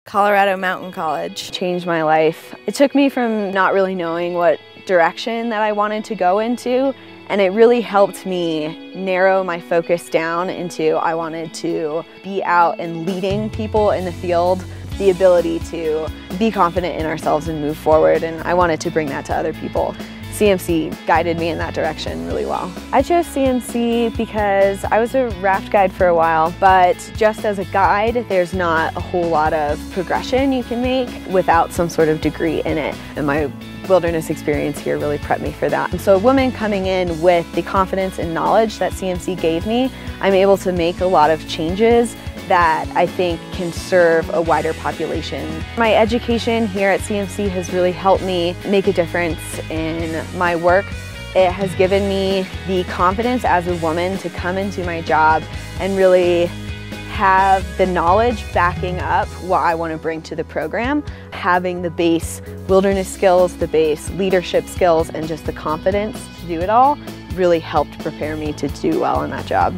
Colorado Mountain College changed my life. It took me from not really knowing what direction that I wanted to go into, and it really helped me narrow my focus down into I wanted to be out and leading people in the field, the ability to be confident in ourselves and move forward, and I wanted to bring that to other people. CMC guided me in that direction really well. I chose CMC because I was a raft guide for a while, but just as a guide, there's not a whole lot of progression you can make without some sort of degree in it. And my wilderness experience here really prepped me for that. And so a woman coming in with the confidence and knowledge that CMC gave me, I'm able to make a lot of changes that I think can serve a wider population. My education here at CMC has really helped me make a difference in my work. It has given me the confidence as a woman to come into my job and really have the knowledge backing up what I want to bring to the program. Having the base wilderness skills, the base leadership skills, and just the confidence to do it all really helped prepare me to do well in that job.